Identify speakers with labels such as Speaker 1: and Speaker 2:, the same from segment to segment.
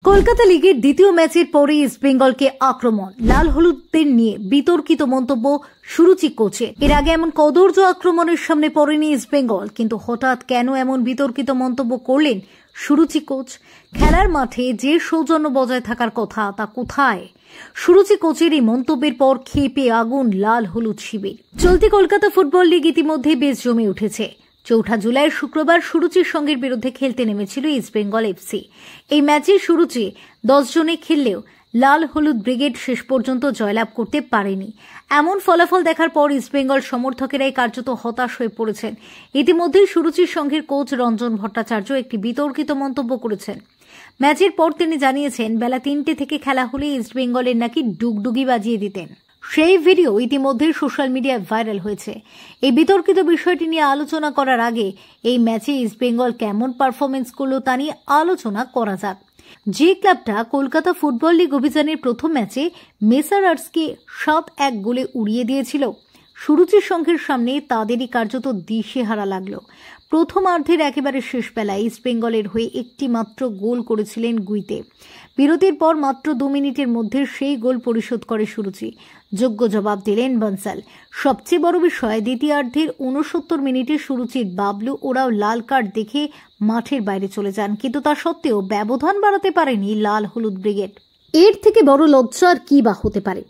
Speaker 1: কলকাতা লিগের দ্বিতীয় ম্যাচের পরে ইস্ট বেঙ্গলকে আক্রমণ, লাল হলুদদের নিয়ে বিতর্কিত মন্তব্য সুরুচি কোচের। এর আগে এমন কদর্য আক্রমণের সামনে পড়েনি ইস্ট বেঙ্গল, কিন্তু হঠাৎ কেন এমন বিতর্কিত মন্তব্য করলেন সুরুচি কোচ? খেলার মাঠে যে সৌজন্য বজায় থাকার কথা তা কোথায়? সুরুচি কোচের এই মন্তব্যের পর ক্ষেপে আগুন লাল হলুদ শিবির। চলতি কলকাতা ফুটবল লিগ ইতিমধ্যে বেশ জমে উঠেছে। ৪ জুলাই শুক্রবার সুরুচির সঙ্গের বিরুদ্ধে খেলতে নেমেছিল ইস্ট বেঙ্গল এফসি। এই ম্যাচে সুরুচি 10 জনে খেললেও লাল হলুদ ব্রিগেড শেষ পর্যন্ত জয়লাভ করতে পারেনি। এমন ফলাফল দেখার পর ইস্ট বেঙ্গল সমর্থকেরাই কার্যত হতাশ হয়ে পড়েছেন। ইতিমধ্যেই সুরুচির সঙ্গের কোচ রঞ্জন ভট্টাচার্য একটি বিতর্কিত মন্তব্য করেছেন। ম্যাচের পর তিনি জানিয়েছেন, বেলা 3টে থেকে খেলা হলে ইস্ট বেঙ্গলের নাকি ডুগডুগি বাজিয়ে দিতেন। সেই ভিডিও ইতিমধ্যে সোশ্যাল মিডিয়ায় ভাইরাল হয়েছে। এই বিতর্কিত বিষয়টি নিয়ে আলোচনা করার আগে এই ম্যাচে ইস্ট বেঙ্গল কেমন পারফরমেন্স করলো তা নিয়ে আলোচনা করা যাক। যে ক্লাবটা কলকাতা ফুটবল লিগ অভিযানের প্রথম ম্যাচে মেসারার্সকে 7-1 গোলে উড়িয়ে দিয়েছিল, সুরুচির সংঘের সামনে তাদেরই কার্যত দিশেহারা লাগলো। প্রথমার্ধের একেবারে শেষ বেলায় ইস্ট বেঙ্গলের হয়ে একটি মাত্র গোল করেছিলেন গুইতে। বিরতির পর মাত্র 2 মিনিটের মধ্যে সেই গোল পরিশোধ করে সুরুচি। যোগ্য জবাব দিলেন বনসাল। সবচেয়ে বড় বিষয়, দ্বিতীয়ার্ধের 69 মিনিটে সুরুচির বাবলু ওরাও লাল কার্ড দেখে মাঠের বাইরে চলে যান, কিন্তু তা সত্ত্বেও ব্যবধান বাড়াতে পারেনি লাল হলুদ ব্রিগেড। এর থেকে বড় লজ্জা আর কি বা হতে পারে?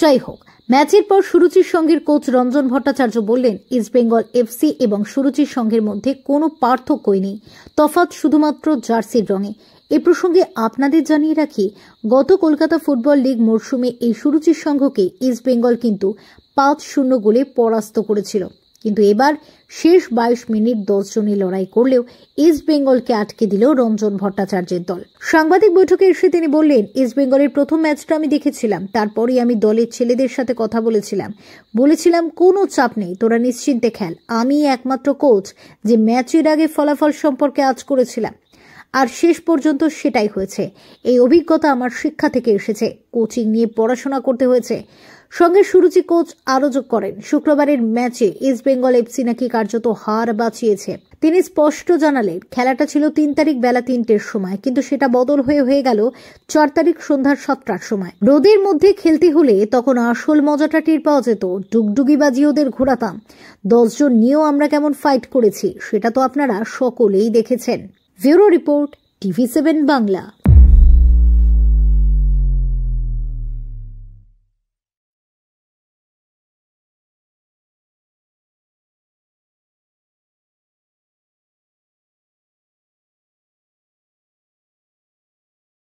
Speaker 1: যাই হোক, ম্যাচের পর সুরুচির সঙ্গের কোচ রঞ্জন ভট্টাচার্য বললেন, ইস্ট বেঙ্গল এফসি এবং সুরুচির সঙ্গের মধ্যে কোনো পার্থক্যই নেই, তফাৎ শুধুমাত্র জার্সির রঙে। এ প্রসঙ্গে আপনাদের জানিয়ে রাখি, গত কলকাতা ফুটবল লিগ মরশুমে এই সুরুচির সংঘকে ইস্ট বেঙ্গল কিন্তু 5-0 গোলে পরাস্ত করেছিল। কিন্তু এবার শেষ 22 মিনিট 10 জনে লড়াই করলেও ইস্ট বেঙ্গলকে আটকে দিল রঞ্জন ভট্টাচার্যের দল। সাংবাদিক বৈঠকে এসে তিনি বললেন, ইস্ট বেঙ্গলের প্রথম ম্যাচটা আমি দেখেছিলাম, তারপরই আমি দলের ছেলেদের সাথে কথা বলেছিলাম কোনো চাপ নেই, তোরা নিশ্চিন্তে খেল। আমি একমাত্র কোচ যে ম্যাচের আগে ফলাফল সম্পর্কে আজ করেছিলাম, আর শেষ পর্যন্ত সেটাই হয়েছে। এই অভিজ্ঞতা আমার শিক্ষা থেকে এসেছে, কোচিং নিয়ে পড়াশোনা করতে হয়েছে। সঙ্গে সুরুচি কোচ আরো যোগ করেন, শুক্রবারের ম্যাচে ইস্ট বেঙ্গল এফসি নাকি কার্যত হার বাঁচিয়েছে। তিনি স্পষ্ট জানালেন, খেলাটা ছিল 3 তারিখ বেলা 3টের সময়, কিন্তু সেটা বদল হয়ে গেল 4 তারিখ সন্ধ্যা 7টার সময়। রোদের মধ্যে খেলতে হলে তখন আসল মজাটা টের পাওয়া যেত। ডুগডুগি বাজিয়ে ওদের ঘোরাতাম। 10 জন নিয়েও আমরা কেমন ফাইট করেছি সেটা তো আপনারা সকলেই দেখেছেন। Bureau report, TV7 Bangla.